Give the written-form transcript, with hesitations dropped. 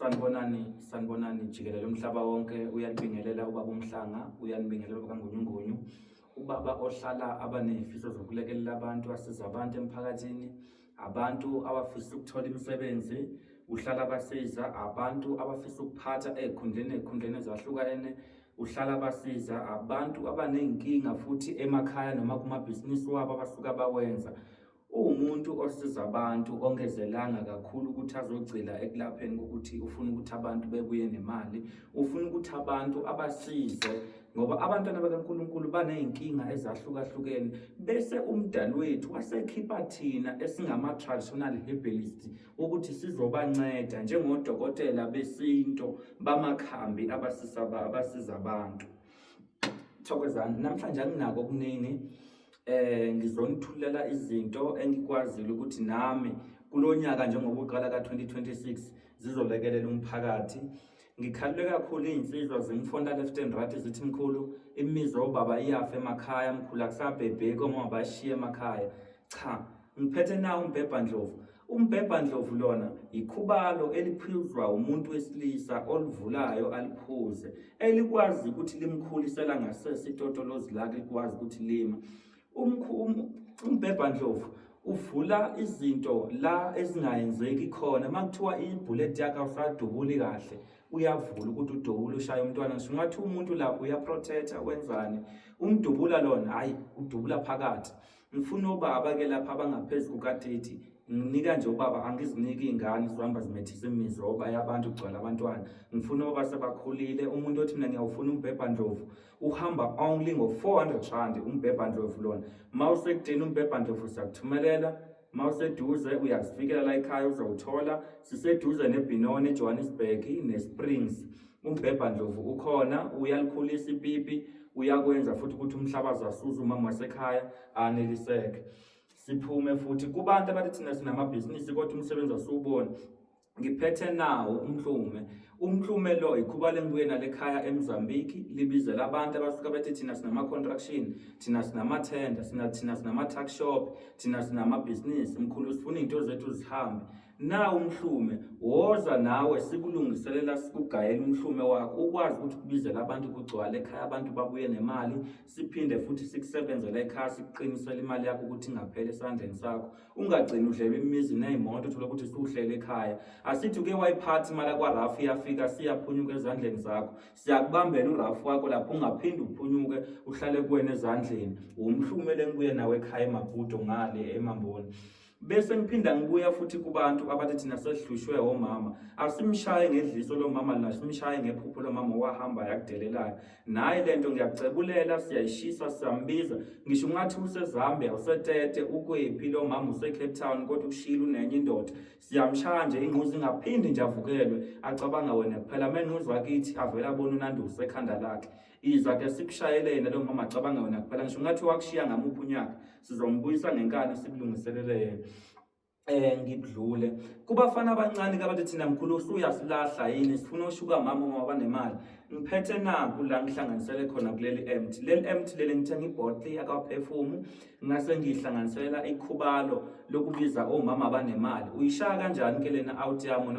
Sanibonani jikelele umhlaba wonke uyalibingelela ubaba uMhlanga, uyanibingelela ubaba kaNgonyungonyu, ubaba ohlala abaney'fiso zokulekelela abantu, asiza abantu emphakathini, abantu abafisa ukuthola imisebenzi, uhlala abasiza abantu abafisa ukuphatha ey'khundleni ezahlukene, uhlala abasiza abantu abaney'nkinga futhi emakhaya noma kumabhizinisi wabo abasuka bawenza. Uwumuntu osiza abantu, ongezelanga kakhulu ukuthi azogcila ekulapheni kokuthi ufuna ukuthi abantu bebuye nemali, ufuna ukuthi abantu abasize ngoba abantwana bakaNkulunkulu baney'nkinga ezahlukahlukene, bese umdali wethu wasekhipha thina esingama-traditional herbalist ukuthi sizobanceda njengodokotela besintu bamakhambi abasiza abantu. Thokozani, namhlanje anginako okuningi. Ngizonithulela izinto engikwazile ukuthi nami kulo nyaka njengoba uqala ka-2026 zizolekelela umphakathi. Ngikhalelwe kakhulu iy'nsizwa zingifonda left and right zithi mkhulu, imizi obaba iyafa emakhaya, mkhulu akusabhebheki omama bashiye emakhaya. Cha, ngiphethe nawo umbhebhandlovu. Umbhebhandlovu lona ikhubalo eliphuzwa umuntu wesilisa oluvulayo aliphuze, elikwazi ukuthi limkhulisela ngasese itotolozi lakhe likwazi ukuthi lima. Umbhebhandlovu uvula izinto la ezingayenzeki khona. Makuthiwa ibhulethi yakhe awusadubuli kahle, uyavula ukuthi udubule ushaye umntwana. Ngisho ngathi umuntu lapho uyaprotecta wenzani, umdubula lona hayi udubula phakathi. Ngifuna obaba-ke lapha abangaphezu kuka-30, nginika nje ubaba, angiziniki iy'ngane zizohamba zimethisa imizoba yabantu kugcwala abantwana. Ngifuna obaba sebakhulile. Umuntu othi mina ngiyawufuna umbhebhandlovu uhamba only ngo-400 rand umbhebhandlovu lona. Ma usekudeni umbhebhandlovu siyakuthumelela, ma useduze uyasifikela la ekhaya uzawuthola. Siseduze neBenoni, eJohannesburg, neSprings. Umbhebhandlovu ukhona, uyalikhulisa ipipi, uyakwenza futhi ukuthi umhlabazi asuze umama wasekhaya aneliseke. Siphume futhi kubantu abathi thina sinamabhizinisi kodwa umsebenzi asiwuboni. Ngiphethe nawo umhlume. Umhlume lo ikhuba lengibuye nalekhaya eMozambique, libizela abantu abasuka bethi thina sinama-construction, thina sinama-tender, thina sinama-tuck shop, thina sinamabhizinisi. Mkhulu sifuna iy'nto zethu zihambe. Nawo umhlume, woza nawe sikulungiselela, sikugayela umhlume wakho, ukwazi ukuthi kubizela abantu kugcwale ekhaya, abantu babuye nemali. Siphinde futhi sikusebenzele ekhaya, sikuqinisele imali yakho ukuthi ingapheli esandleni sakho. Ungagcini udlele imizi ney'moto uthole ukuthi siwuhlele ekhaya. Asithi uke wayiphathi imali kwaRafu iyafika siyaphunyuka ezandleni zakho. Siyakubambela uRafu wakho lapho ungaphinde uphunyuke uhlale kuwena ezandleni. Umhlume lengibuye nawe ekhaya eMaputo ngale eMamboni. Bese ngiphinda ngibuya futhi kubantu abathi thina sehlushwe omama, asimshaye ngedliso lo mama lina, simshaye ngephupho lo mama owahamba yakudelelayo. Naye lento ngiyakucebulela, siyayishisa, siyambiza. Ngisho ngathi useZambia, useTete, ukwephi lo mama, useCape Town kodwa ukushila unenye indoda. Siyamshaya nje inquzi ingaphindi nje avukelwe, acabanga wena kuphela menquzi wakithi avela abona uNandusi ekhanda lakhe. Iza ke sikushayelene lo mama acabanga wena kuphela. Ngisho ngathi wakushiya ngamuphi unyaka, sizombuyisa ngenkani sikulungiselele yena. Ngidlule kubafana abancane abathi thina mkhulu usuyasilahla yini, sifuna ushuka mama uma banemali. Ngiphethe naku la ngihlanganisele khona kuleli empty. Leli empty leli ngithenga ibhottle yakwaPerfume, ngase ngihlanganisela ikhubalo lokubiza omama abanemali. Uyishaya kanjani ke lena out yami?